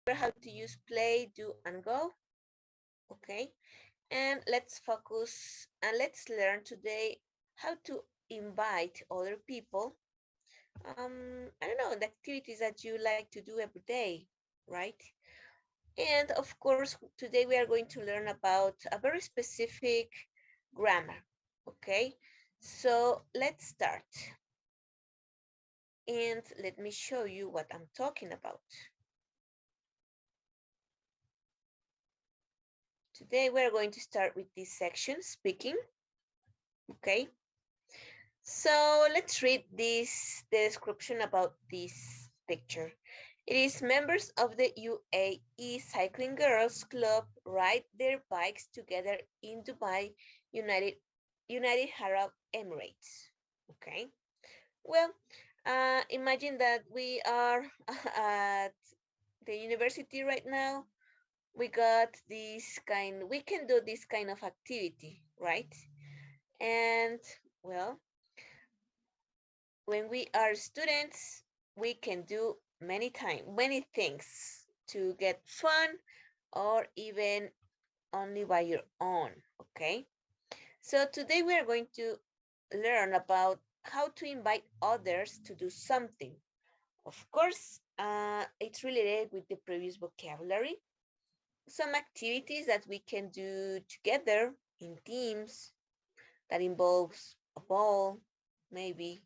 how to use play, do, and go. Okay, and let's focus and let's learn today how to invite other people. I don't know, the activities that you like to do every day, right? And of course, today we are going to learn about a very specific grammar. Okay, so let's start. And let me show you what I'm talking about. Today we're going to start with this section, speaking. Okay, so let's read this the description about this picture. It is members of the UAE Cycling Girls Club ride their bikes together in Dubai, United Arab Emirates. Okay. Well, imagine that we are at the university right now. We got this kind, we can do this kind of activity, right? And well, when we are students, we can do many things to get fun or even only by your own, okay? So today we are going to learn about how to invite others to do something. Of course, it's related with the previous vocabulary. Some activities that we can do together in teams that involves a ball, maybe,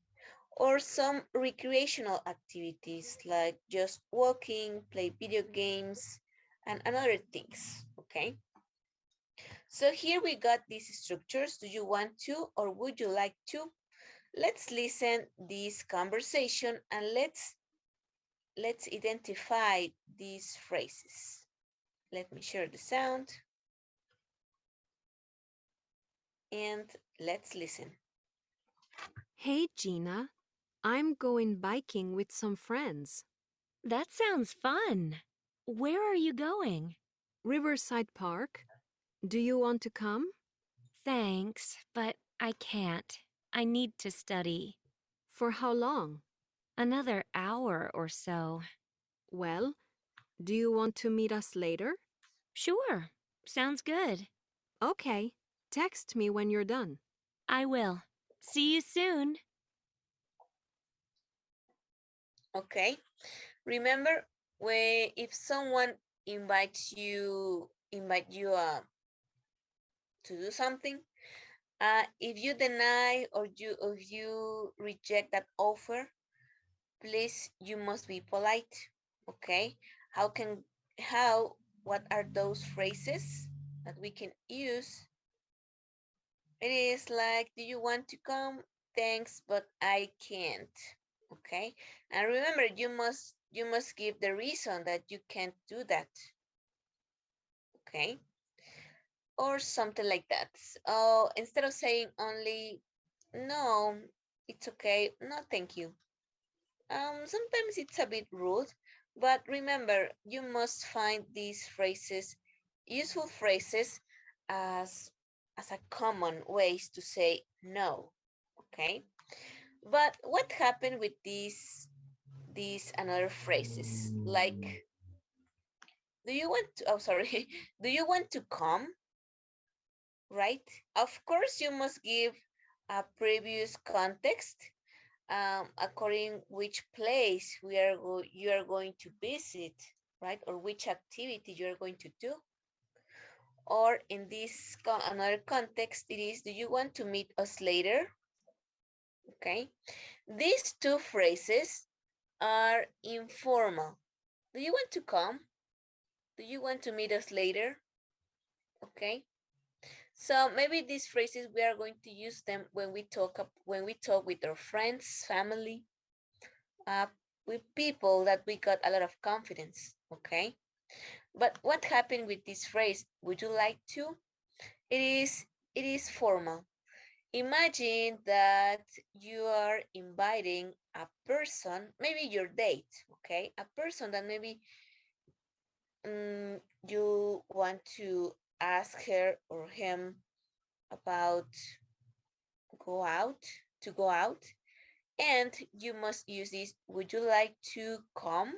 or some recreational activities like just walking, play video games, and other things, okay? So here we got these structures. Do you want to or would you like to? Let's listen this conversation and let's identify these phrases. Let me share the sound and let's listen. Hey, Gina. I'm going biking with some friends. That sounds fun. Where are you going? Riverside Park. Do you want to come? Thanks, but I can't. I need to study. For how long? Another hour or so. Well, do you want to meet us later? Sure, sounds good. Okay. Text me when you're done. I will. See you soon. Okay. Remember, when if someone invite you to do something, if you deny or you reject that offer, please you must be polite. Okay. How can how what are those phrases that we can use? It is like, do you want to come? Thanks, but I can't. Okay. And remember, you must give the reason that you can't do that. Okay. Or something like that. Oh, instead of saying only no, it's okay. No, thank you. Sometimes it's a bit rude, but remember, you must find these phrases, useful phrases, as as a common ways to say no. Okay. But what happened with these and other phrases? Like, do you want to, oh, sorry, do you want to come? Right? Of course, you must give a previous context, according which place you are going to visit, right? Or which activity you are going to do. Or in this another context, it is, do you want to meet us later? Okay. These two phrases are informal. Do you want to come? Do you want to meet us later? Okay. So maybe these phrases we are going to use them when we talk with our friends, family, uh, with people that we got a lot of confidence. Okay. But what happened with this phrase? Would you like to? It is formal. Imagine that you are inviting a person, maybe your date, okay? A person that maybe you want to ask her or him about go out to go out, and you must use this. Would you like to come?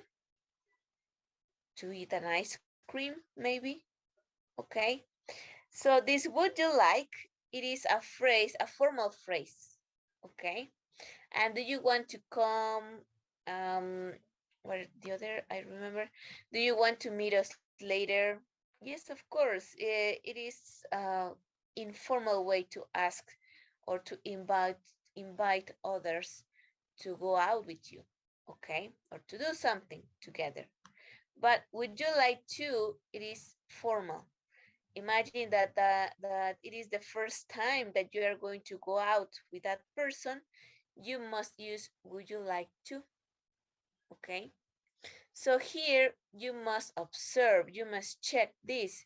to eat an ice cream, maybe. Okay. So this would you like, it is a phrase, a formal phrase. Okay. And do you want to come, what the other I remember? Do you want to meet us later? Yes, of course. It is informal way to ask or to invite others to go out with you, okay? Or to do something together. But would you like to? It is formal. Imagine that it is the first time that you are going to go out with that person. You must use would you like to, okay? So here you must observe, you must check this.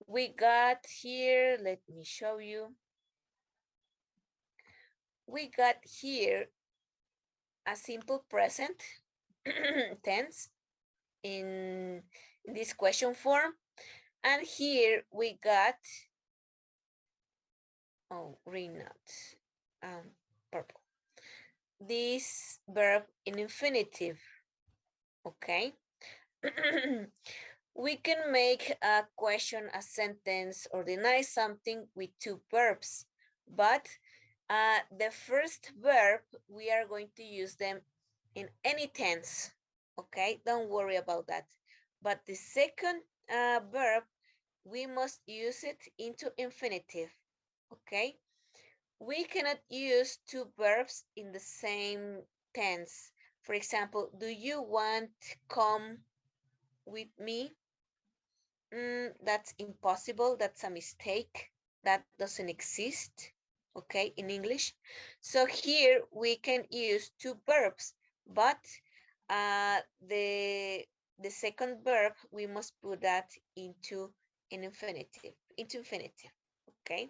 We got here, let me show you. We got here a simple present tense in, in this question form. And here we got, oh, green not, purple. This verb in infinitive, okay? We can make a question, a sentence, or deny something with two verbs, but the first verb, we are going to use them in any tense, okay? Don't worry about that. But the second verb, we must use it into infinitive, okay? We cannot use two verbs in the same tense. For example, do you want come with me? That's impossible. That's a mistake. That doesn't exist, okay, in English. So here we can use two verbs, but uh, the the second verb we must put that into an infinitive, okay.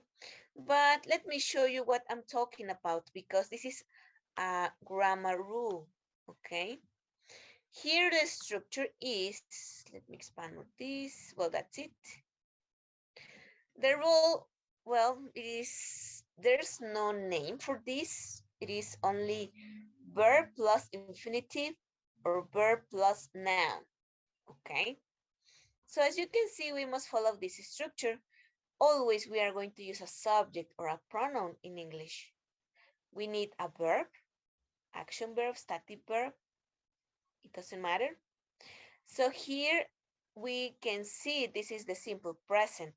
But let me show you what I'm talking about because this is a grammar rule, okay. Here the structure is, let me expand on this. Well, that's it. The rule, well, it is, there's no name for this. It is only verb plus infinitive or verb plus noun, okay? So as you can see, we must follow this structure. Always we are going to use a subject or a pronoun in English. We need a verb, action verb, static verb, it doesn't matter. So here we can see this is the simple present,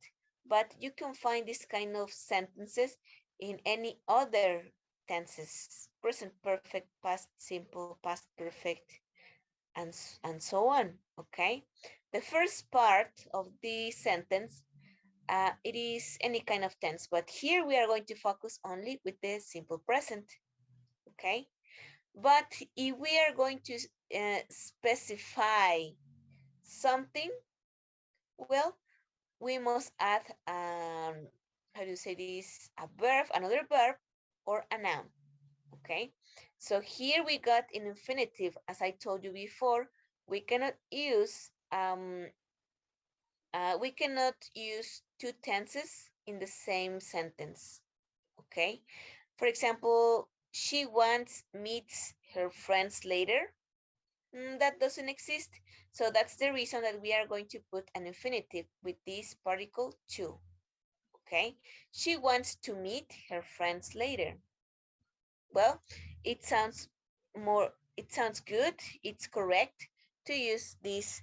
but you can find this kind of sentences in any other tenses, present perfect, past simple, past perfect, and so on, okay? The first part of the sentence, it is any kind of tense, but here we are going to focus only with the simple present, okay? But if we are going to specify something, well, we must add, how do you say this, a verb, another verb, or a noun, okay? So here we got in infinitive, as I told you before, we cannot use, two tenses in the same sentence, okay? For example, she wants meets her friends later. That doesn't exist. So that's the reason that we are going to put an infinitive with this particle to. Okay. She wants to meet her friends later. Well, it sounds it sounds good. It's correct to use this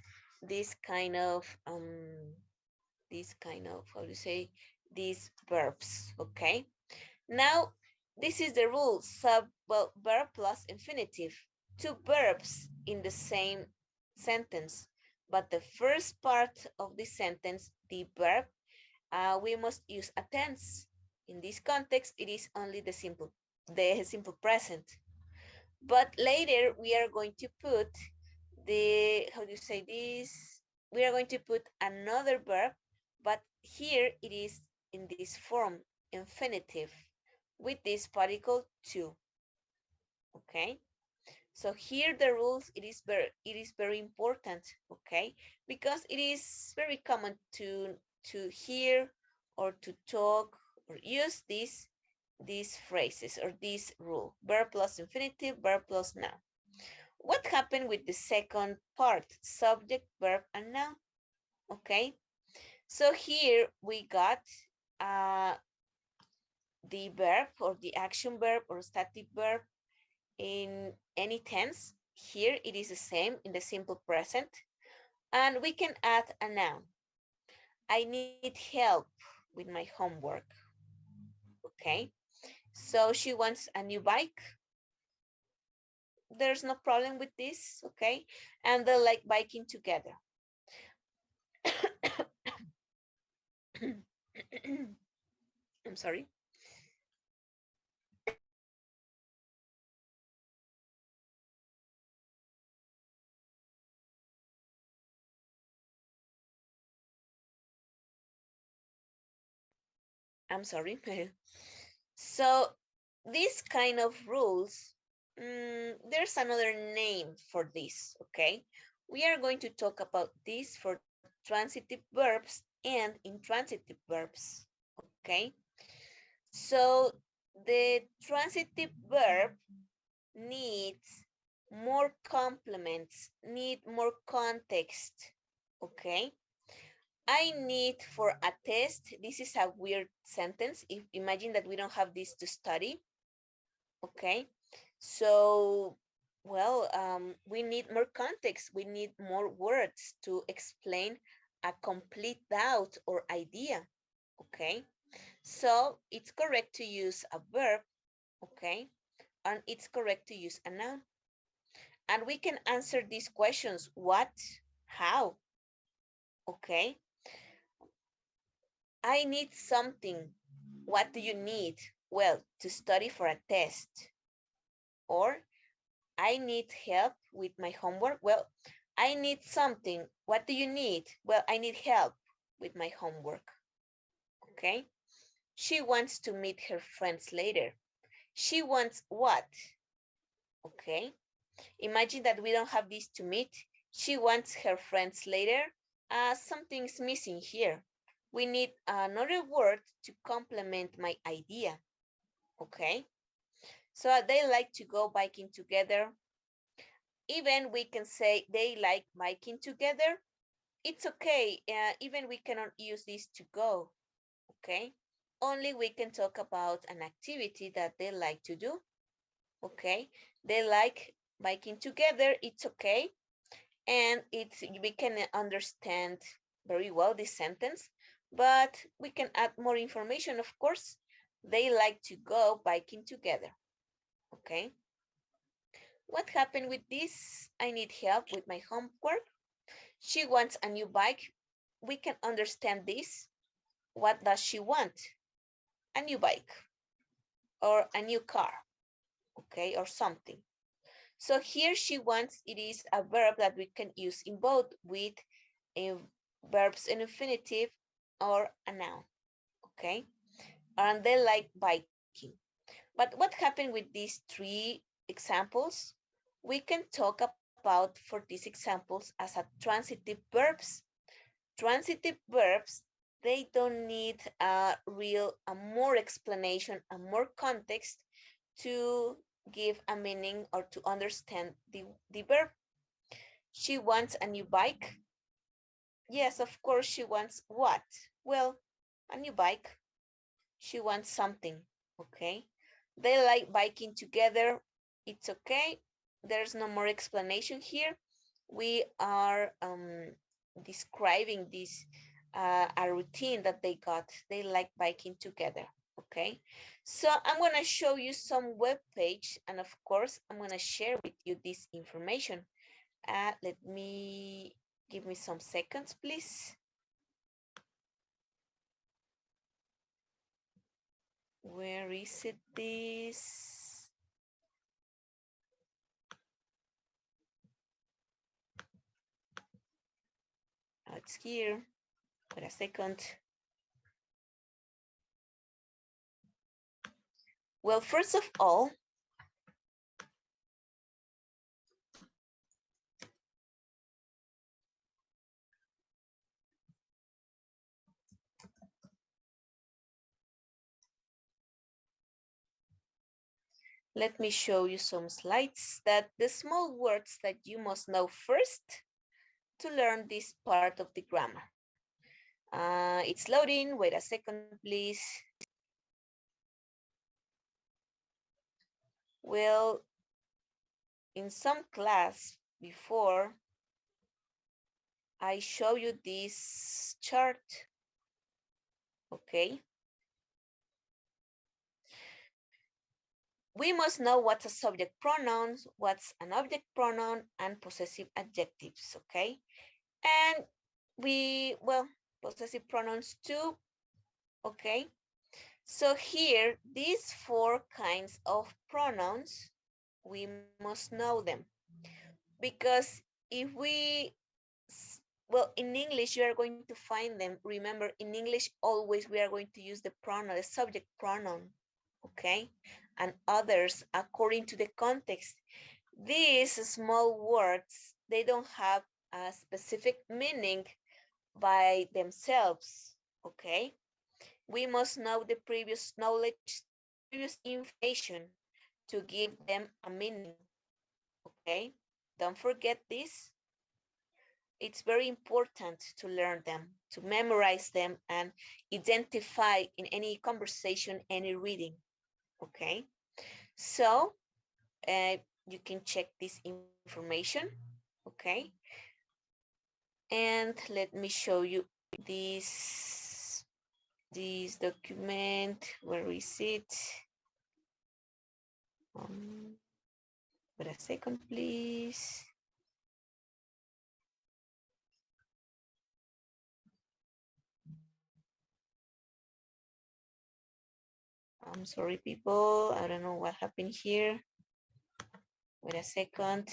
kind of how do you say, these verbs. Okay. Now, this is the rule, verb plus infinitive, two verbs in the same sentence. But the first part of the sentence, the verb, we must use a tense. In this context, it is only the simple present. But later, we are going to put how do you say this? We are going to put another verb, but here it is in this form, infinitive, with this particle to, okay? So here the rules, it is very important, okay? Because it is very common to hear or to talk or use these phrases or this rule, verb plus infinitive, verb plus noun. What happened with the second part? Subject, verb, and noun. Okay. So here we got uh, the verb or the action verb or static verb in any tense. Here it is the same in the simple present. And we can add a noun. I need help with my homework. Okay. So she wants a new bike. There's no problem with this. Okay. And they like biking together. I'm sorry. I'm sorry. So this kind of rules, there's another name for this, okay? We are going to talk about this for transitive verbs and intransitive verbs, okay? So the transitive verb needs more complements, need more context, okay? I need for a test. This is a weird sentence. If imagine that we don't have this to study. Okay. So, well, we need more context. We need more words to explain a complete doubt or idea. Okay. So it's correct to use a verb. Okay. And it's correct to use a noun. And we can answer these questions. What? How? Okay. I need something. What do you need? Well, to study for a test. Or I need help with my homework. Well, I need something. What do you need? Well, I need help with my homework. Okay. She wants to meet her friends later. She wants what? Okay. Imagine that we don't have this to meet. She wants her friends later. Something's missing here. We need another word to complement my idea. Okay. So they like to go biking together. Even we can say they like biking together. It's okay. Even we cannot use this to go. Okay. Only we can talk about an activity that they like to do. Okay. They like biking together. It's okay. And it's we can understand very well this sentence, but we can add more information, of course. They like to go biking together. Okay. What happened with this? I need help with my homework. She wants a new bike. We can understand this. What does she want? A new bike or a new car, okay, or something. So here she wants, it is a verb that we can use in both with a verbs in infinitive or a noun, okay? And they like biking. But what happened with these three examples? We can talk about for these examples as a transitive verbs. Transitive verbs, they don't need a more explanation, a more context to give a meaning or to understand the verb. She wants a new bike. Yes, of course, she wants what? Well, a new bike. She wants something, okay? They like biking together. It's okay. There's no more explanation here. We are describing this a routine that they got. They like biking together, okay? So I'm gonna show you some web page, and of course, I'm gonna share with you this information. Let me give me some seconds, please. Where is it? This. It's here. Wait a second. Well, first of all, Let me show you some slides that the small words that you must know first to learn this part of the grammar. It's loading. Wait a second, please. Well, in some class before, I show you this chart. Okay. We must know what's a subject pronoun, what's an object pronoun, and possessive adjectives. Okay. And well, possessive pronouns too. Okay. So here, these four kinds of pronouns, we must know them because if we, well, in English, you are going to find them. Remember, in English, always we are going to use the pronoun, the subject pronoun, okay? And others according to the context. These small words, they don't have a specific meaning by themselves, okay? We must know the previous knowledge, the previous information to give them a meaning, okay? Don't forget this. It's very important to learn them, to memorize them, and identify in any conversation, any reading, okay? So you can check this information, okay? And let me show you this document. Where is it? Wait a second, please. I'm sorry, people. I don't know what happened here. Wait a second.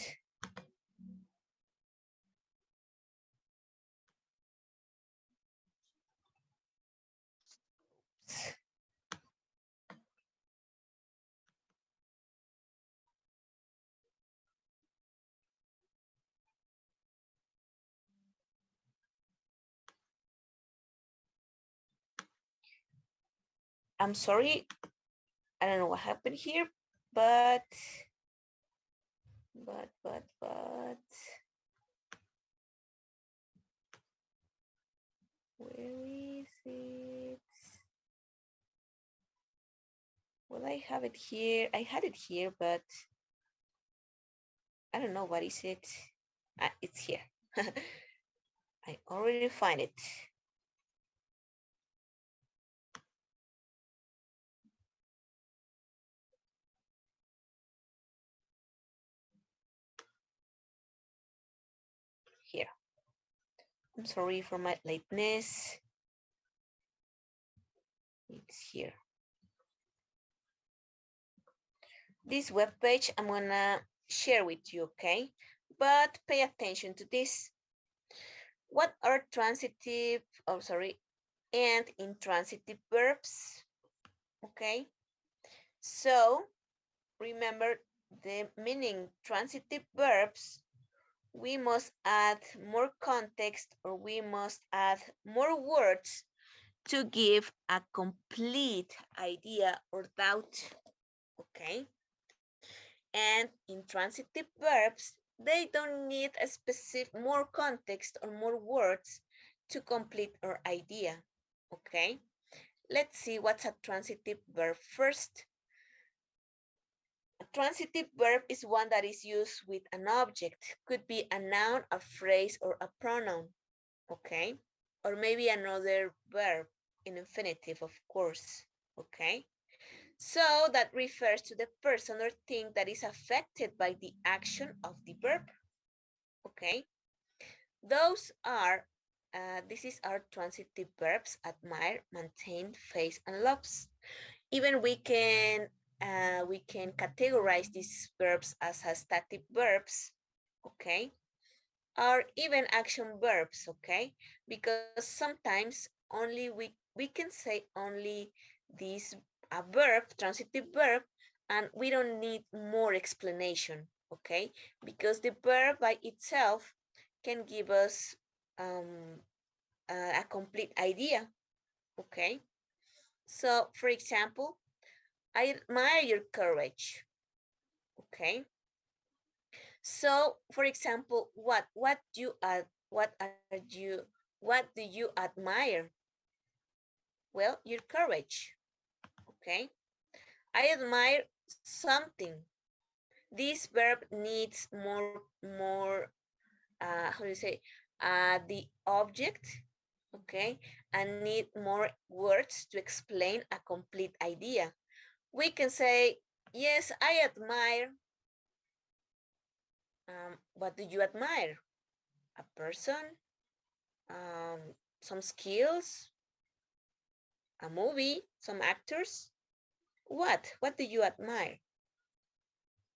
I'm sorry. I don't know what happened here, but where is it? Well, I have it here. I had it here, but I don't know what is it. It's here. I already find it. Here. I'm sorry for my lateness. It's here. This web page I'm gonna share with you, okay? But pay attention to this. What are transitive, and intransitive verbs? Okay, so remember the meaning transitive verbs, we must add more context or we must add more words to give a complete idea or doubt. Okay, and intransitive verbs, they don't need a specific more context or more words to complete our idea. Okay, let's see what's a transitive verb first. A transitive verb is one that is used with an object, could be a noun, a phrase, or a pronoun, okay? Or maybe another verb in infinitive, of course, okay? So that refers to the person or thing that is affected by the action of the verb, okay? Those are, this is our transitive verbs: admire, maintain, face, and loves. Even we can categorize these verbs as a static verbs, okay, or even action verbs, okay, because sometimes only we can say only this a verb, transitive verb, and we don't need more explanation, okay, because the verb by itself can give us um, a complete idea, okay. So for example, I admire your courage. Okay. So, for example, what do you admire? Well, your courage. Okay. I admire something. This verb needs more how do you say the object, okay, and need more words to explain a complete idea. We can say, yes, I admire. What do you admire? A person, some skills, a movie, some actors. What do you admire?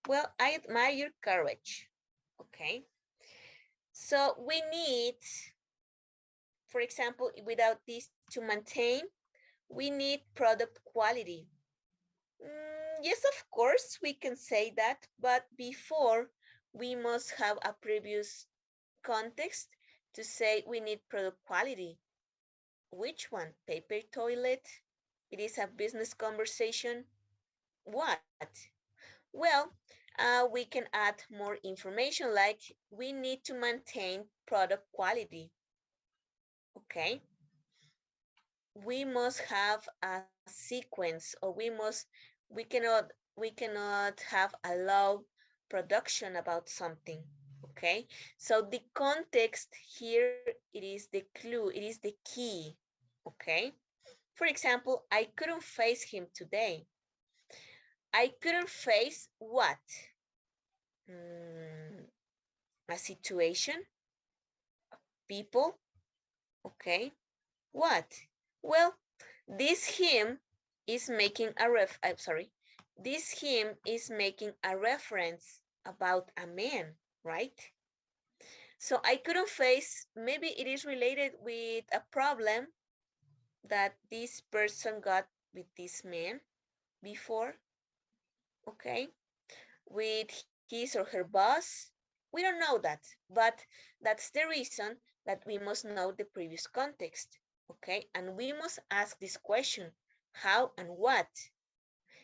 Well, I admire your courage. Okay. So we need, for example, without this to maintain, we need product quality. Yes, of course, we can say that, but before we must have a previous context to say we need product quality. Which one? Paper toilet? It is a business conversation. What? Well, we can add more information like we need to maintain product quality. Okay. We must have a sequence, or we cannot have a low production about something. Okay. So the context here, it is the clue, it is the key. Okay. For example, I couldn't face him today. I couldn't face what? Mm, a situation, people. Okay. What? Well, this him is making a this him is making a reference about a man, right? So I couldn't face, maybe it is related with a problem that this person got with this man before, okay? With his or her boss. We don't know that, but that's the reason that we must know the previous context, okay? And we must ask this question, how and what?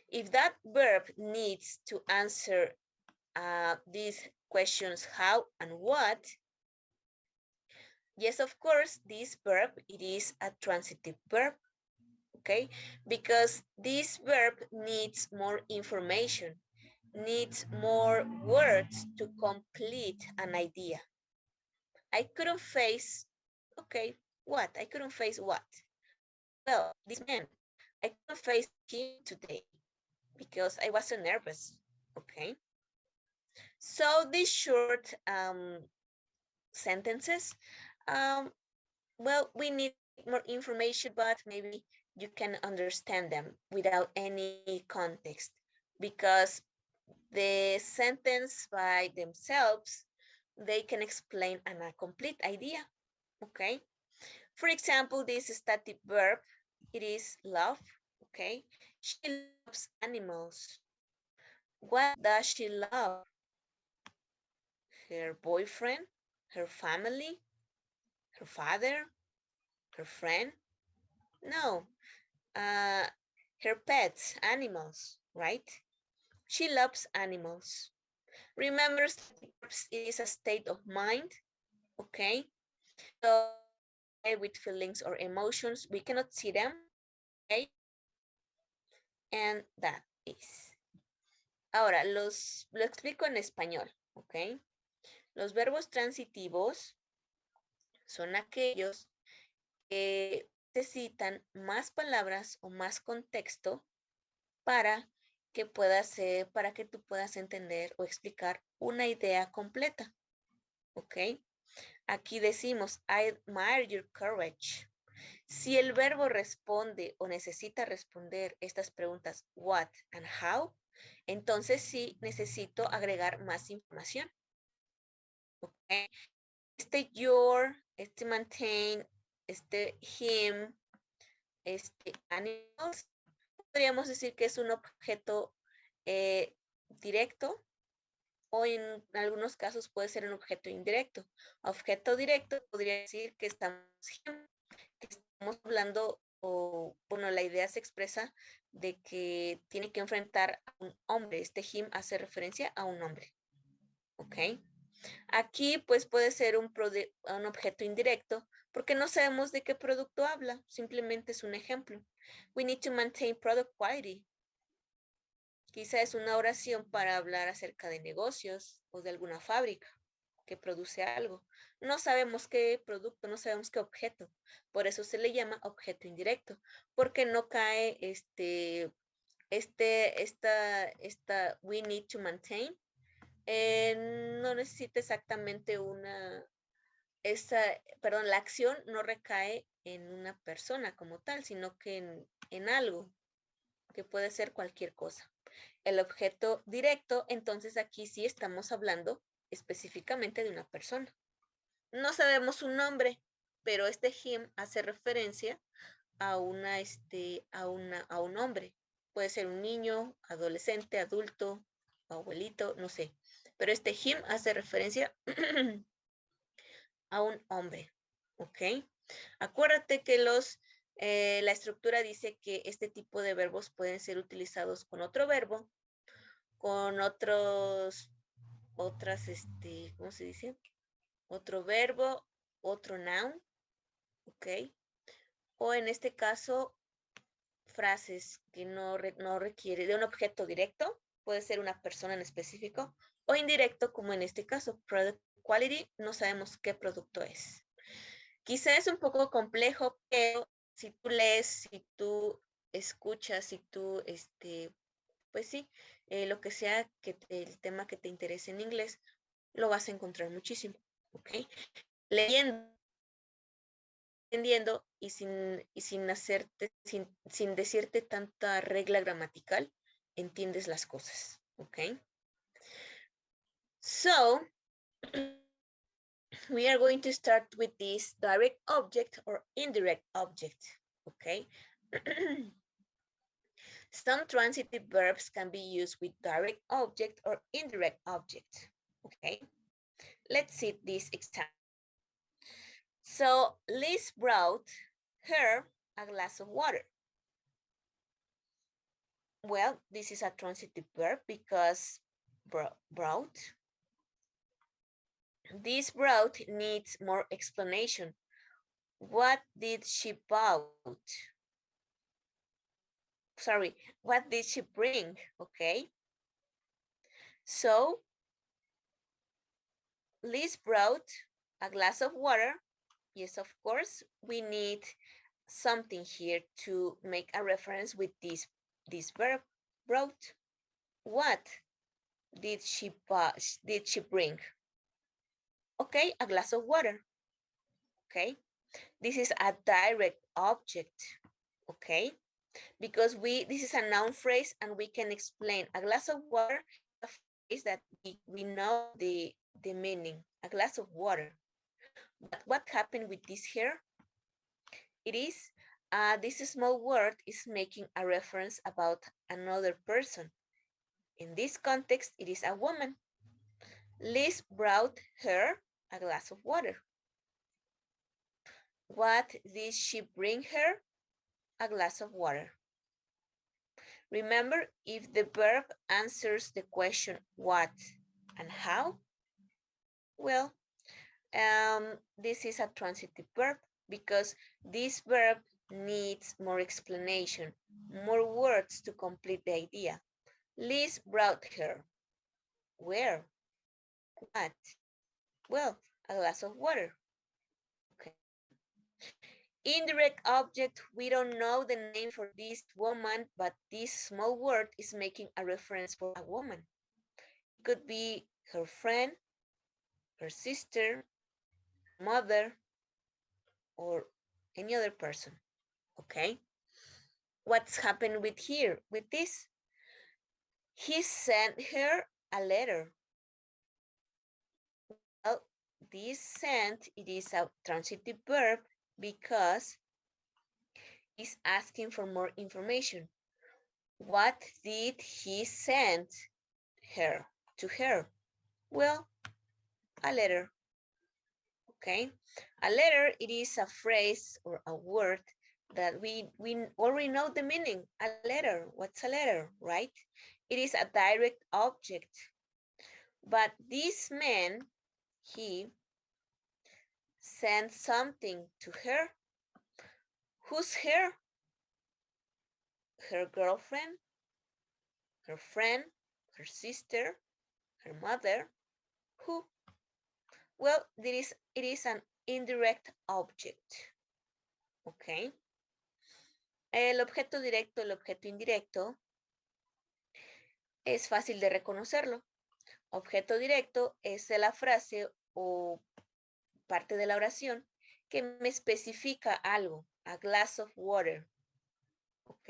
If that verb needs to answer these questions, how and what, yes, of course, this verb, it is a transitive verb, okay? Because this verb needs more information, needs more words to complete an idea. I couldn't face, okay, what? I couldn't face what? Well, this man, I couldn't face him today because I was so nervous, okay? So these short sentences, um, well, we need more information, but maybe you can understand them without any context because the sentence by themselves, they can explain a complete idea, okay? For example, this static verb, it is love, okay? She loves animals. What does she love? Her boyfriend, her family, her father, her friend? No, uh, her pets, animals, right? She loves animals. Remember, static verbs, it is a state of mind, okay? So they are related with feelings or emotions. We cannot see them, okay? And that is. Ahora, lo explico en español, ¿ok? Los verbos transitivos son aquellos que necesitan más palabras o más contexto para para que tú puedas entender o explicar una idea completa, ¿ok? Aquí decimos, I admire your courage. Si el verbo responde o necesita responder estas preguntas, what and how, entonces sí necesito agregar más información. Okay. Este your, este maintain, este him, este animals, podríamos decir que es un objeto directo o en algunos casos puede ser un objeto indirecto. Objeto directo podría decir que estamos hablando o bueno, la idea se expresa de que tiene que enfrentar a un hombre. Este him hace referencia a un hombre. ¿Ok? Aquí pues puede ser un objeto indirecto porque no sabemos de qué producto habla, simplemente es un ejemplo. We need to maintain product quality. Quizá es una oración para hablar acerca de negocios o de alguna fábrica que produce algo. No sabemos qué producto, no sabemos qué objeto. Por eso se le llama objeto indirecto, porque no cae esta we need to maintain. No necesita exactamente perdón, la acción no recae en una persona como tal, sino que en algo, que puede ser cualquier cosa. El objeto directo, entonces aquí sí estamos hablando específicamente de una persona. No sabemos su nombre, pero este him hace referencia a a un hombre. Puede ser un niño, adolescente, adulto, abuelito, no sé. Pero este him hace referencia a un hombre, ¿ok? Acuérdate que la estructura dice que este tipo de verbos pueden ser utilizados con otro verbo, con ¿cómo se dice? Otro verbo, otro noun, ¿ok? O en este caso, frases que no requiere de un objeto directo, puede ser una persona en específico, o indirecto, como en este caso, product quality, no sabemos qué producto es. Quizá es un poco complejo, pero si tú lees, si tú escuchas, si tú, pues sí, lo que sea el tema que te interese en inglés, lo vas a encontrar muchísimo, ¿ok? Leyendo, entendiendo sin decirte tanta regla gramatical, entiendes las cosas, ¿ok? So, we are going to start with this direct object or indirect object, okay? Some transitive verbs can be used with direct object or indirect object, okay? Let's see this example. So, Liz brought her a glass of water. Well, this is a transitive verb because brought. This brought needs more explanation. What did she bought? Sorry, what did she bring? Okay. So, Liz brought a glass of water. Yes, of course, we need something here to make a reference with this verb brought. What did she bring? Okay, a glass of water. Okay, this is a direct object. Okay, because this is a noun phrase and we can explain. A glass of water is a phrase that we know the meaning, a glass of water. But what happened with this here? It is this small word is making a reference about another person. In this context, it is a woman. Liz brought her a glass of water. What did she bring her? A glass of water. Remember, if the verb answers the question what and how, well, this is a transitive verb because this verb needs more explanation, more words to complete the idea. Liz brought her. Where? What? Well, a glass of water. Okay. Indirect object, we don't know the name for this woman, but this small word is making a reference for a woman. It could be her friend, her sister, mother, or any other person, okay? What's happened with here, with this? He sent her a letter. Well, this sent, it is a transitive verb because he's asking for more information. What did he send her to her? Well, a letter, okay? A letter, it is a phrase or a word that we already know the meaning. A letter. What's a letter, right? It is a direct object. But this man, he sent something to her. Who's her? Her girlfriend, her friend, her sister, her mother. Who? Well, it is an indirect object. Okay. El objeto directo, el objeto indirecto, es fácil de reconocerlo. Objeto directo es la frase o parte de la oración que me especifica algo. A glass of water. Ok.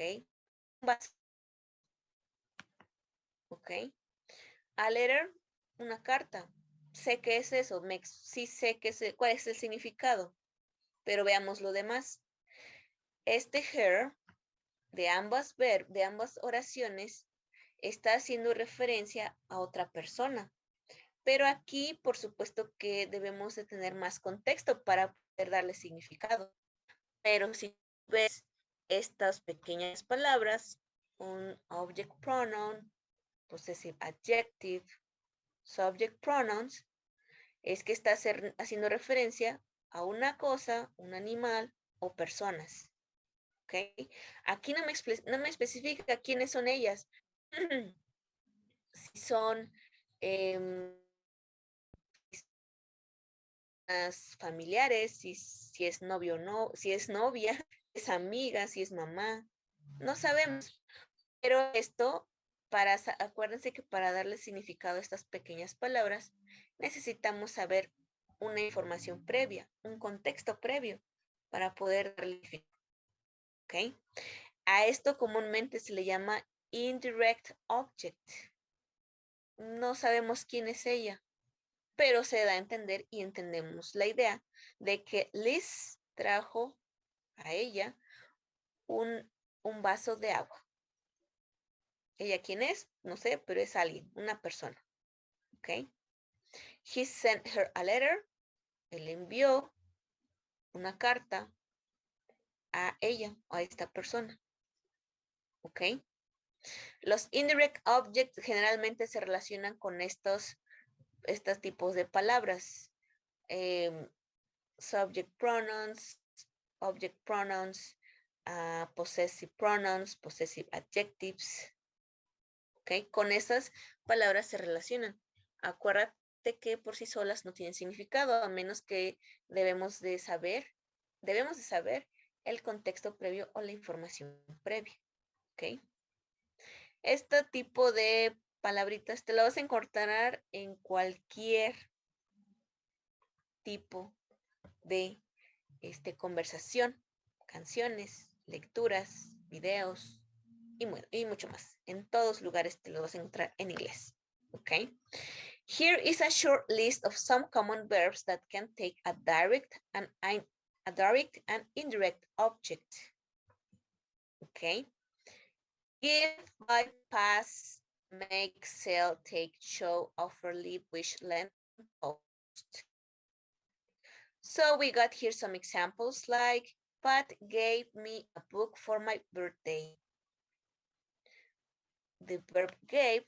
Ok. A letter, una carta. Sé qué es eso. Sí sé cuál es el significado. Pero veamos lo demás. Este her de ambas oraciones está haciendo referencia a otra persona. Pero aquí, por supuesto que debemos de tener más contexto para poder darle significado. Pero si ves estas pequeñas palabras, un object pronoun, possessive adjective, subject pronouns, es que está haciendo referencia a una cosa, un animal o personas. ¿Ok? Aquí no me especifica quiénes son ellas. Si son familiares, si es novio o no, si es novia, si es amiga, si es mamá. No sabemos. Pero esto, acuérdense que para darle significado a estas pequeñas palabras, necesitamos saber una información previa, un contexto previo para poder darle significado. ¿Ok? A esto comúnmente se le llama indirect object. No sabemos quién es ella, pero se da a entender y entendemos la idea de que Liz trajo a ella un vaso de agua. ¿Ella quién es? No sé, pero es alguien, una persona. ¿Ok? He sent her a letter. Él envió una carta a ella, a esta persona. ¿Ok? Los indirect objects generalmente se relacionan con estos tipos de palabras. Subject pronouns, object pronouns, possessive pronouns, possessive adjectives. ¿Ok? Con esas palabras se relacionan. Acuérdate que por sí solas no tienen significado, a menos que debemos de saber el contexto previo o la información previa. ¿Ok? Este tipo de palabritas te lo vas a encontrar en cualquier tipo de conversación, canciones, lecturas, videos y mucho más. En todos lugares te lo vas a encontrar en inglés. ¿Ok? Here is a short list of some common verbs that can take a direct and indirect object. Okay. Give, buy, pass, make, sell, take, show, offer, leave, wish, lend, post. So we got here some examples like Pat gave me a book for my birthday. The verb gave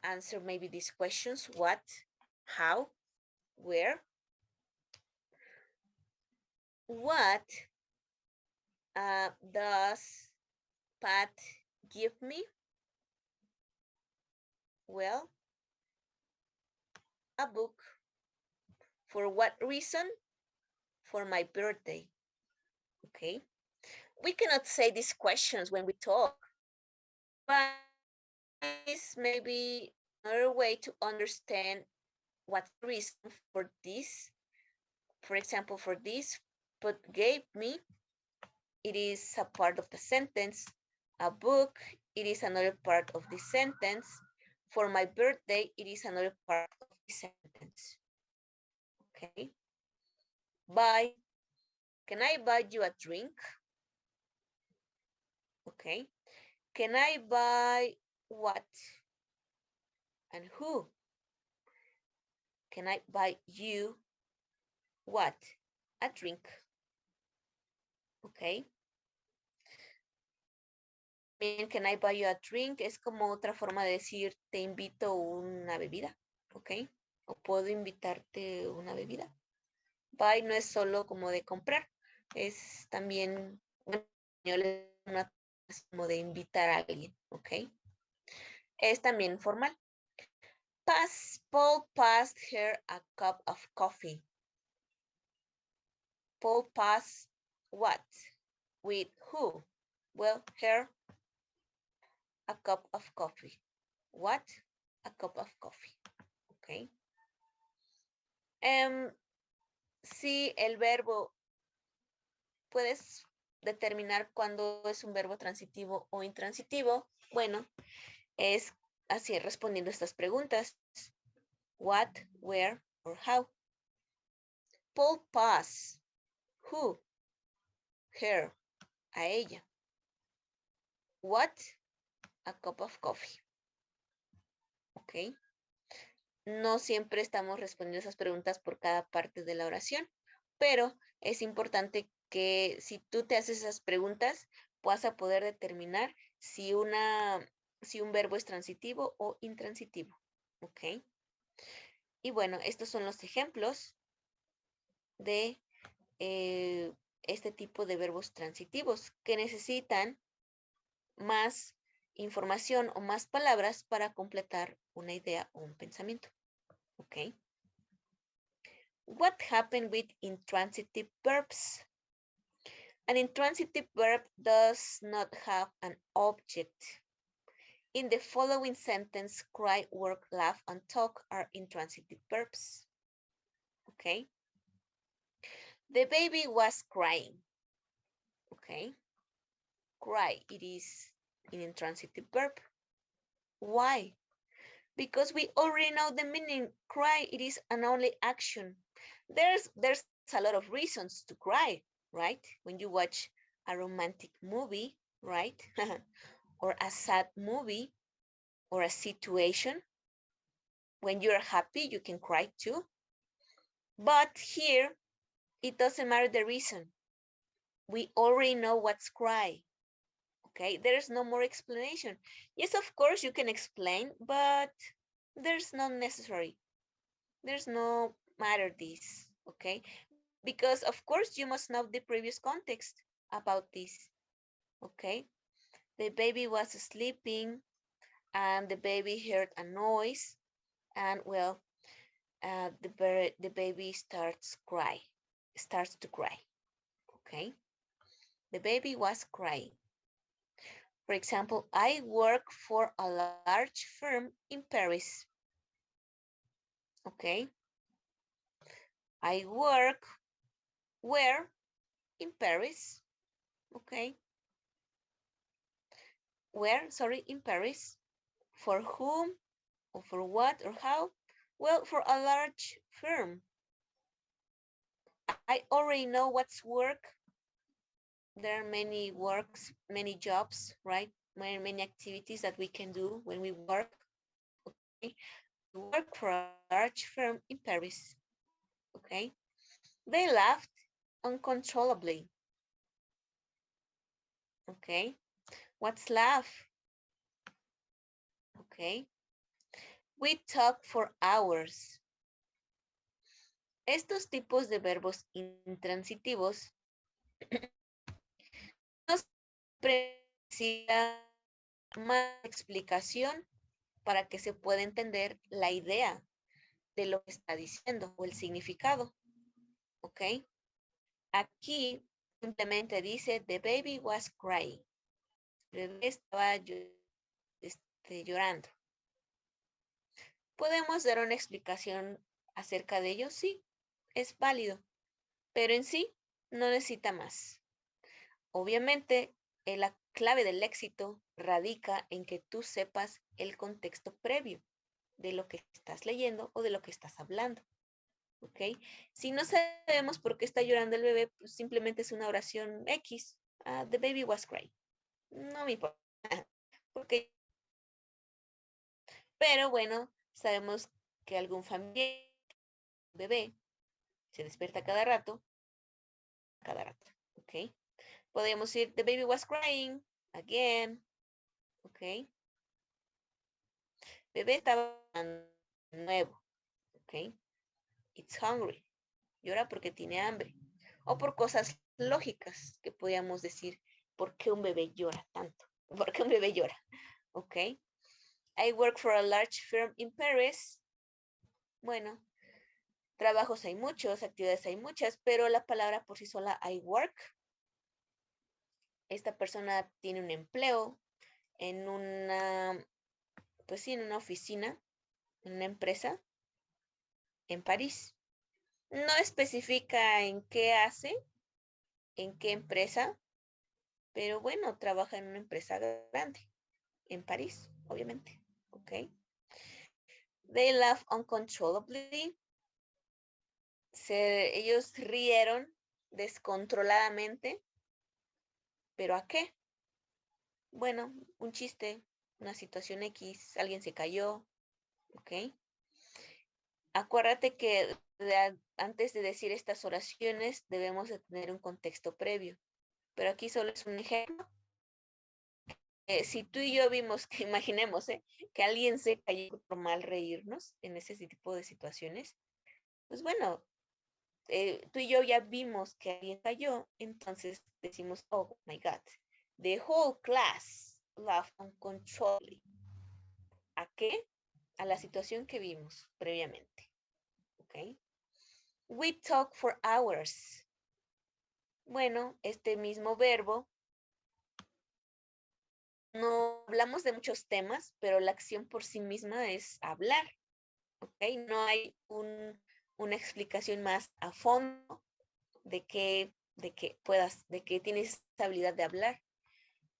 answer maybe these questions: what, how, where. What does Pat give me? Well, a book. For what reason? For my birthday. Okay. We cannot say these questions when we talk, but is maybe another way to understand what's the reason for this. For example, for this, but gave me, it is a part of the sentence. A book, it is another part of the sentence. For my birthday, it is another part of the sentence. Okay. Buy, can I buy you a drink? Okay. Can I buy what? And who? Can I buy you what? A drink. Okay. También can I buy you a drink es como otra forma de decir te invito una bebida, ¿ok? O puedo invitarte una bebida. Buy no es solo como de comprar, es también, bueno, en español es como de invitar a alguien, ¿ok? Es también formal. Paul passed her a cup of coffee. Paul passed what? With who? Well, her a cup of coffee. What? A cup of coffee. Okay. Si el verbo, puedes determinar cuándo es un verbo transitivo o intransitivo. Bueno, es así respondiendo estas preguntas. What, where, or how. Paul pass. Who? Her. A ella. What? A cup of coffee. Ok. No siempre estamos respondiendo esas preguntas por cada parte de la oración, pero es importante que si tú te haces esas preguntas, puedas a poder determinar si un verbo es transitivo o intransitivo. ¿Ok? Y bueno, estos son los ejemplos de este tipo de verbos transitivos que necesitan más información o más palabras para completar una idea o un pensamiento. ¿Ok? What happened with intransitive verbs? An intransitive verb does not have an object. In the following sentence, cry, work, laugh, and talk are intransitive verbs. Okay? The baby was crying. Okay? Cry, it is an intransitive verb. Why? Because we already know the meaning. Cry, it is an only action. There's a lot of reasons to cry, right? When you watch a romantic movie, right? Or a sad movie or a situation. When you're happy, you can cry too. But here, it doesn't matter the reason. We already know what's cry. Okay, there's no more explanation. Yes, of course, you can explain, but there's not necessary. There's no matter this, okay? Because of course you must know the previous context about this, okay? The baby was sleeping and the baby heard a noise and well, the baby starts to cry, okay? The baby was crying. For example, I work for a large firm in Paris, okay? I work where? In Paris, okay? Where? Sorry, in Paris. For whom or for what or how? Well, for a large firm. I already know what's work. There are many works, many jobs, right? Many activities that we can do when we work. Okay. I work for a large firm in Paris. Okay. They laughed uncontrollably. Okay. What's laugh? Okay. We talked for hours. Estos tipos de verbos intransitivos no siempre necesitan más explicación para que se pueda entender la idea de lo que está diciendo o el significado. ¿Ok? Aquí simplemente dice, the baby was crying. El bebé estaba llorando. ¿Podemos dar una explicación acerca de ello? Sí, es válido, pero en sí no necesita más. Obviamente, la clave del éxito radica en que tú sepas el contexto previo de lo que estás leyendo o de lo que estás hablando. ¿Ok? Si no sabemos por qué está llorando el bebé, pues simplemente es una oración X. The baby was crying. No me importa. Porque, pero bueno, sabemos que algún familiar, bebé, se despierta cada rato. ¿Ok? Podemos decir, the baby was crying again. ¿ok? Bebé estaba nuevo, ¿ok? It's hungry. Llora porque tiene hambre. O por cosas lógicas que podríamos decir, ¿por qué un bebé llora tanto? ¿Por qué un bebé llora? ¿Ok? I work for a large firm in Paris. Bueno, trabajos hay muchos, actividades hay muchas, pero la palabra por sí sola, I work, esta persona tiene un empleo en una, pues sí, en una oficina, en una empresa en París. No especifica en qué hace, en qué empresa, pero bueno, trabaja en una empresa grande, en París, obviamente. ¿Ok? They laugh uncontrollably. Ellos rieron descontroladamente, ¿pero a qué? Bueno, un chiste, una situación X, alguien se cayó, ¿ok? Acuérdate que antes de decir estas oraciones debemos de tener un contexto previo, pero aquí solo es un ejemplo. Si tú y yo vimos que, imaginemos, que alguien se cayó por mal reírnos en ese tipo de situaciones, pues bueno, tú y yo ya vimos que alguien cayó, entonces decimos, oh my God, the whole class laughed uncontrollably. ¿A qué? A la situación que vimos previamente. ¿Ok? We talk for hours. Bueno, este mismo verbo, no hablamos de muchos temas, pero la acción por sí misma es hablar. ¿Ok? No hay una explicación más a fondo de que tienes esa habilidad de hablar.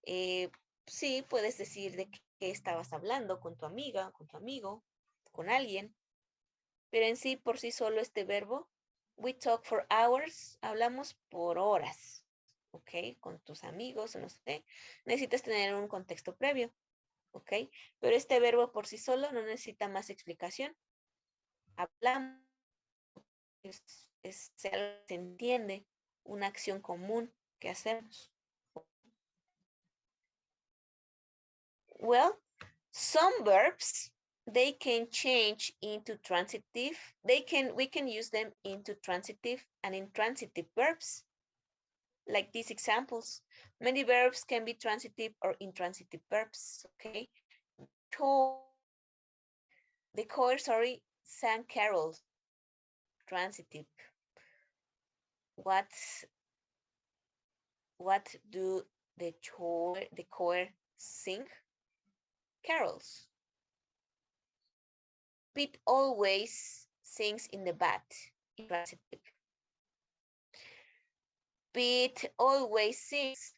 Eh, sí, puedes decir de qué estabas hablando con tu amiga, con tu amigo, con alguien, pero en sí, por sí solo este verbo, we talk for hours, hablamos por horas, ¿ok? Con tus amigos, no sé, necesitas tener un contexto previo, ¿ok? Pero este verbo por sí solo no necesita más explicación. Hablamos, se entiende, una acción común que hacemos. Well, some verbs they can change into transitive. We can use them into transitive and intransitive verbs. Like these examples. Many verbs can be transitive or intransitive verbs. Okay. The choir, sorry, sang carols. Transitive. What what do the choir sing? Carols. Pete always sings in the bath. Intransitive. Pete always sings.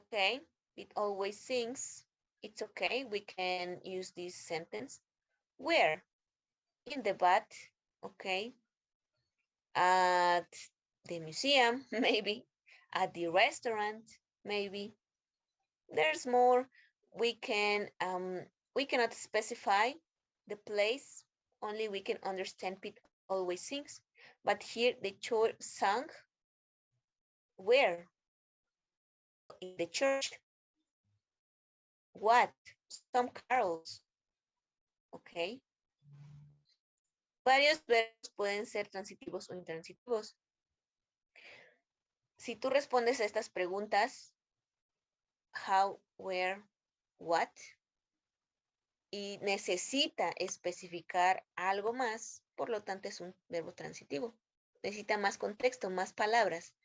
Okay, Pete always sings. It's okay. We can use this sentence. Where? In the bath. Okay. At the museum, maybe. At the restaurant, maybe. There's more. We can we cannot specify the place. Only we can understand Pete always sings. But here the choir sang where? In the church. What? Some carols. Ok. Varios verbos pueden ser transitivos o intransitivos. Si tú respondes a estas preguntas, how, where, what, y necesita especificar algo más, por lo tanto es un verbo transitivo. Necesita más contexto, más palabras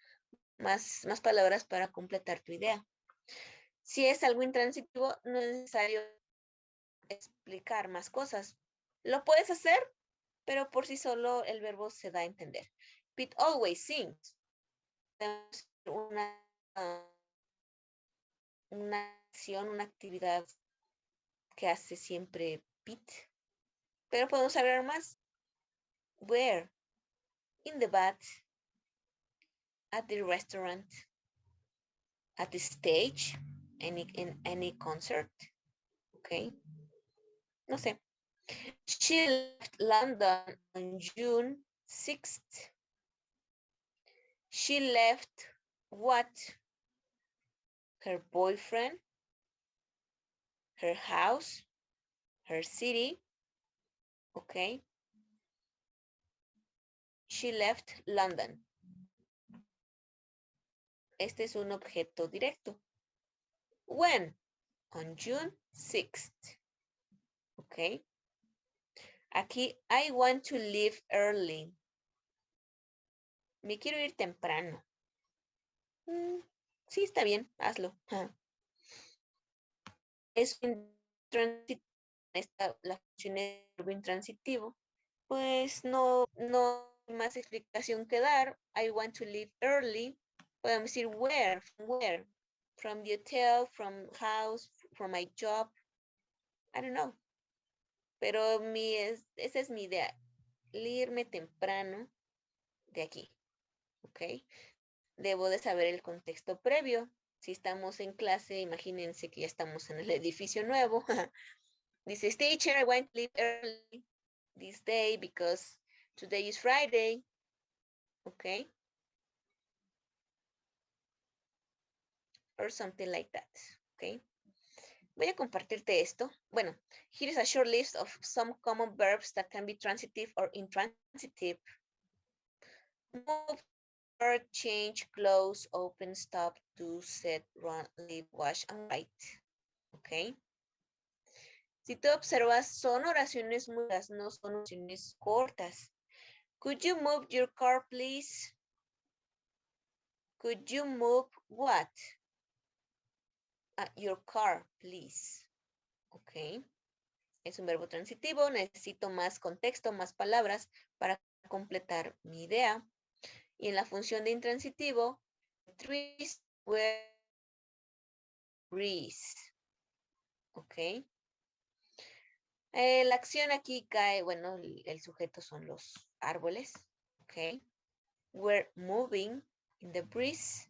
para completar tu idea. Si es algo intransitivo, no es necesario explicar más cosas. Lo puedes hacer, pero por sí solo el verbo se da a entender. Pete always sings. Una, una acción, una actividad que hace siempre Pete. Pero podemos hablar más. Where? In the bath, at the restaurant, at the stage, in any concert. Okay. No sé. She left London on June 6th. She left what? Her boyfriend. her house, her city, okay? She left London. Este es un objeto directo. When? On June 6th. Okay. Aquí, I want to leave early. Me quiero ir temprano. Sí, está bien, hazlo. Es intransitivo. La función es verbo intransitivo. Pues no hay más explicación que dar. I want to leave early. Podemos decir where, from where. From the hotel, from house, from my job. I don't know. Pero esa es mi idea. Irme temprano de aquí. ¿Ok? Debo de saber el contexto previo. Si estamos en clase, imagínense que ya estamos en el edificio nuevo. Dice, teacher, I want to leave early this day because today is Friday. ¿Ok? Or something like that. ¿Ok? Voy a compartirte esto. Bueno, here is a short list of some common verbs that can be transitive or intransitive. Move, change, close, open, stop, do, set, run, leave, wash, and write. ¿Ok? Si tú observas, son oraciones muy largas, no son oraciones cortas. Could you move your car, please? Could you move what? Your car, please. ¿Ok? Es un verbo transitivo, necesito más contexto, más palabras para completar mi idea. Y en la función de intransitivo, trees were breeze. ¿Ok? La acción aquí cae, bueno, el sujeto son los árboles. ¿Ok? We're moving in the breeze.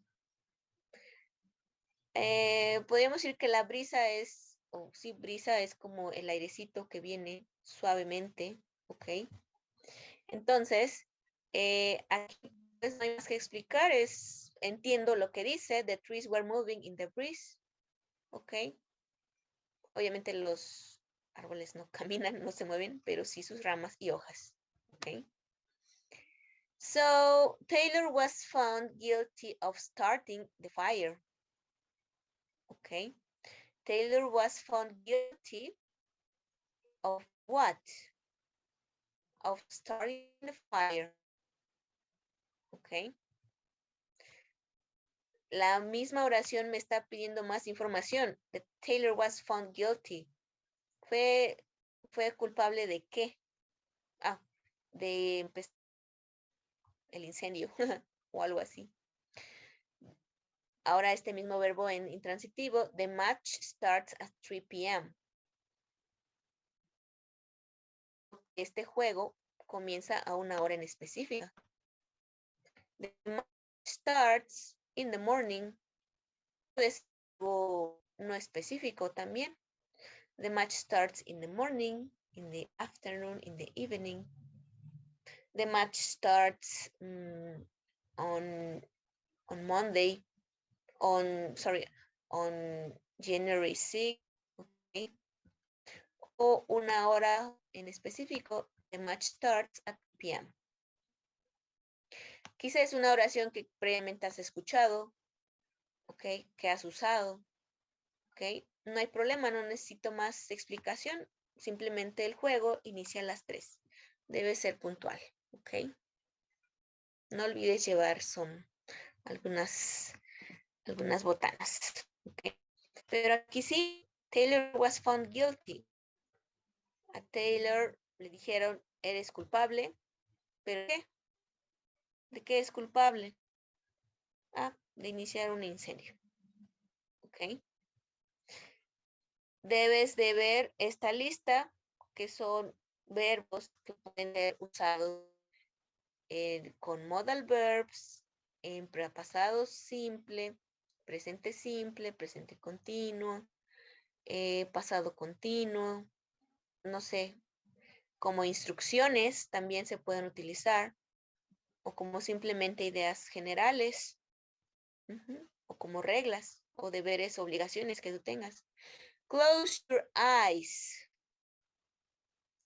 Podríamos decir que la brisa es, sí, brisa es como el airecito que viene suavemente. ¿Ok? Entonces, aquí pues no hay más que explicar, entiendo lo que dice, the trees were moving in the breeze, ¿ok? Obviamente los árboles no caminan, no se mueven, pero sí sus ramas y hojas, ¿ok? So, Taylor was found guilty of starting the fire, ¿ok? Taylor was found guilty of what? Of starting the fire, ¿ok? La misma oración me está pidiendo más información. The Taylor was found guilty. ¿Fue culpable de qué? De empezar el incendio o algo así. Ahora este mismo verbo en intransitivo. The match starts at 3 p.m. Este juego comienza a una hora en específica. The match starts in the morning. Es algo no específico también. The match starts in the morning, in the afternoon, in the evening. The match starts on Monday, on January 6th, okay? O una hora en específico, the match starts at p.m. Quizá es una oración que previamente has escuchado, ok, que has usado, ok. No hay problema, no necesito más explicación, simplemente el juego inicia a las 3. Debe ser puntual, ok. No olvides llevar algunas botanas, ok. Pero aquí sí, Taylor was found guilty. A Taylor le dijeron, eres culpable, ¿pero qué? ¿De qué es culpable? De iniciar un incendio, ok. Debes de ver esta lista, que son verbos que pueden ser usados con modal verbs, en pasado simple, presente continuo, pasado continuo, no sé, como instrucciones también se pueden utilizar, o como simplemente ideas generales, o como reglas o deberes, obligaciones que tú tengas. Close your eyes.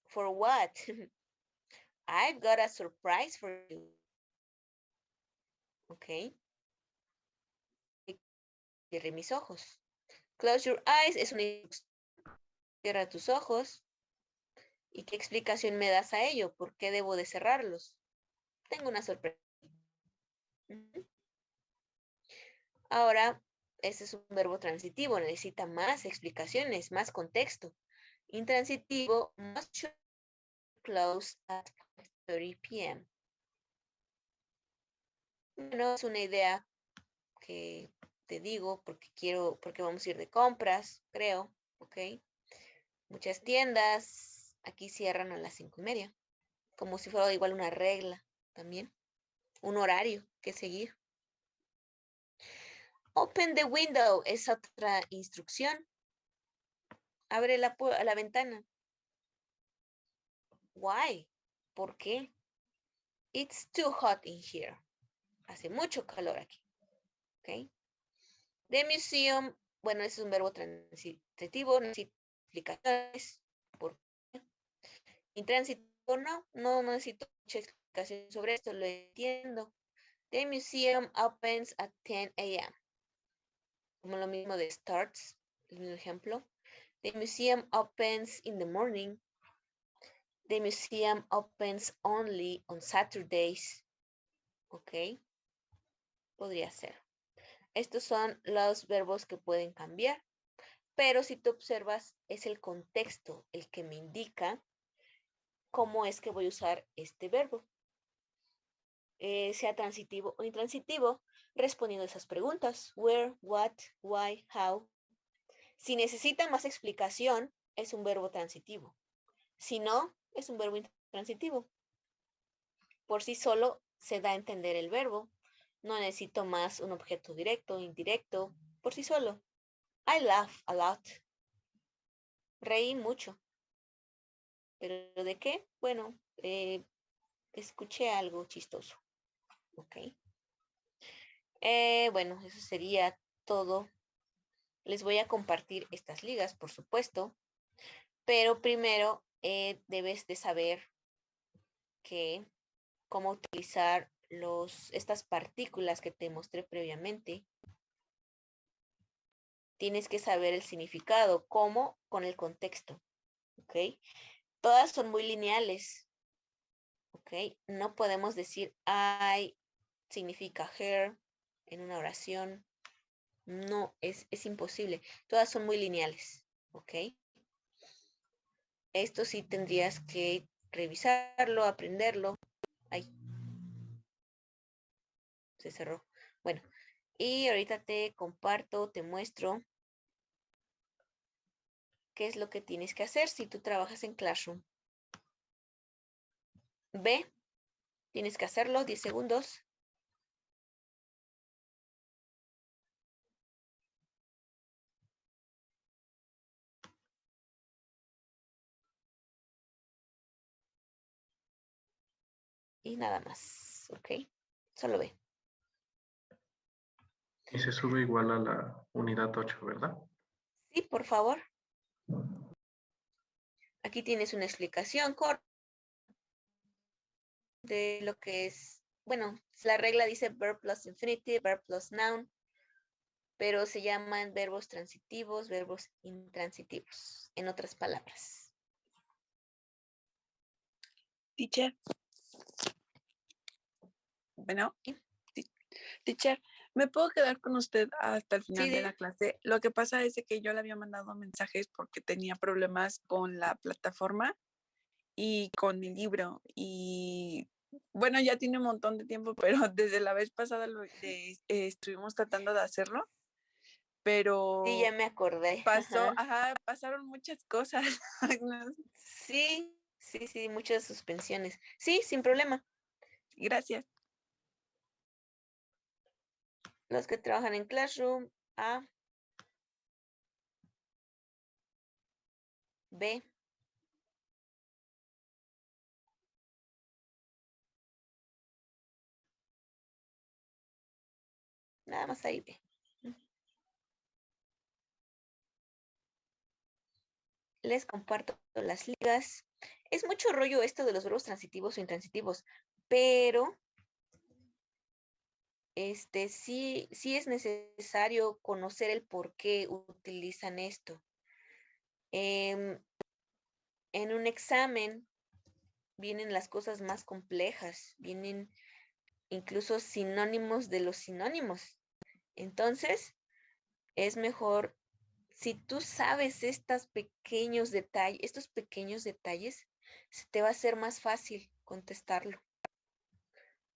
For what? I've got a surprise for you. Ok. Cierre mis ojos. Close your eyes es una instrucción. Cierra tus ojos. ¿Y qué explicación me das a ello? ¿Por qué debo de cerrarlos? Tengo una sorpresa. Ahora, este es un verbo transitivo, necesita más explicaciones, más contexto. Intransitivo, must close at 5:30 p.m. Bueno, es una idea que te digo porque vamos a ir de compras, creo, ¿ok? Muchas tiendas aquí cierran a las 5:30, como si fuera igual una regla también, un horario que seguir. Open the window es otra instrucción. Abre la ventana. Why? ¿Por qué? It's too hot in here. Hace mucho calor aquí. ¿Ok? The museum, bueno, ese es un verbo transitivo, necesita explicaciones. ¿Por qué? Intransitivo, no necesito mucha explicación sobre esto, lo entiendo. The museum opens at 10 a.m. Como lo mismo de starts, el mismo ejemplo. The museum opens in the morning. The museum opens only on Saturdays. Ok, podría ser. Estos son los verbos que pueden cambiar, pero si tú observas, es el contexto el que me indica cómo es que voy a usar este verbo. Sea transitivo o intransitivo, respondiendo a esas preguntas. Where, what, why, how. Si necesita más explicación, es un verbo transitivo. Si no, es un verbo intransitivo. Por sí solo se da a entender el verbo. No necesito más un objeto directo, indirecto, por sí solo. I laugh a lot. Reí mucho. ¿Pero de qué? Bueno, escuché algo chistoso. Ok. Bueno, eso sería todo. Les voy a compartir estas ligas, por supuesto. Pero primero debes de saber que cómo utilizar estas partículas que te mostré previamente. Tienes que saber el significado, cómo, con el contexto. ¿Ok? Todas son muy lineales. ¿Ok? No podemos decir I significa her en una oración. No, es imposible. Todas son muy lineales. ¿Ok? Esto sí tendrías que revisarlo, aprenderlo. Ay, se cerró. Bueno, y ahorita te comparto, te muestro qué es lo que tienes que hacer si tú trabajas en Classroom. Ve, tienes que hacerlo, 10 segundos. Y nada más, ¿ok? Solo ve. Y se sube igual a la unidad 8, ¿verdad? Sí, por favor. Aquí tienes una explicación corta de lo que es, bueno, la regla dice verb plus infinitive, verb plus noun, pero se llaman verbos transitivos, verbos intransitivos, en otras palabras. Teacher. Bueno, ¿Sí? teacher, ¿me puedo quedar con usted hasta el final Sí, de la clase? Lo que pasa es que yo le había mandado mensajes porque tenía problemas con la plataforma y con mi libro. Y bueno, ya tiene un montón de tiempo, pero desde la vez pasada estuvimos tratando de hacerlo, sí, ya pero me acordé. pasaron muchas cosas. No, Sí, muchas suspensiones. Sí, sin problema. gracias. Los que trabajan en Classroom, A, B, nada más ahí B. Les comparto las ligas. Es mucho rollo esto de los verbos transitivos o intransitivos, pero sí es necesario conocer el por qué utilizan esto. Em, en un examen vienen las cosas más complejas, vienen incluso sinónimos de los sinónimos. Entonces, es mejor, si tú sabes estos pequeños detalles, se te va a hacer más fácil contestarlo.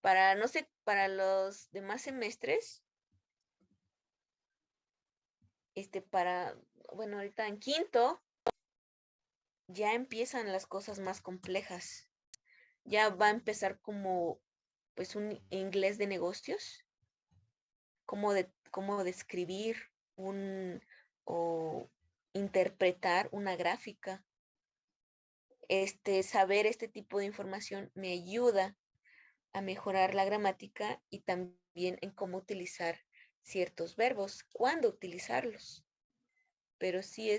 Para, no sé, para los demás semestres, bueno, ahorita en quinto, ya empiezan las cosas más complejas. Ya va a empezar como, pues, un inglés de negocios, cómo describir o interpretar una gráfica. Saber este tipo de información me ayuda a mejorar la gramática y también en cómo utilizar ciertos verbos, cuándo utilizarlos. Pero sí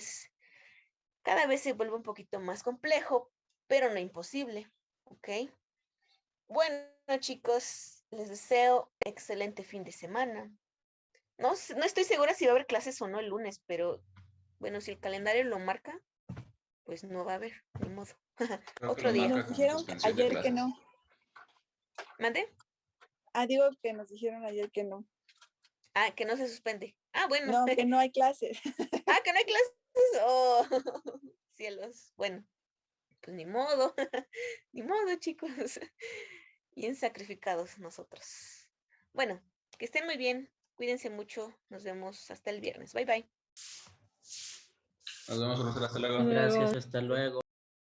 cada vez se vuelve un poquito más complejo, pero no imposible, ¿ok? Bueno, chicos, les deseo excelente fin de semana. No estoy segura si va a haber clases o no el lunes, pero bueno, si el calendario lo marca, pues no va a haber, ni modo. Creo que Otro lo día. marca Nos como dijeron suspensión de ayer que clases. no. ¿Mande? Digo que nos dijeron ayer que no. Ah, que no se suspende. Ah, bueno. No, que no hay clases. Que no hay clases. Oh, cielos. Bueno, pues ni modo. Ni modo, chicos. Bien sacrificados nosotros. Bueno, que estén muy bien. Cuídense mucho. Nos vemos hasta el viernes. Bye, bye. Nos vemos, profesor. Hasta luego. Gracias, hasta luego.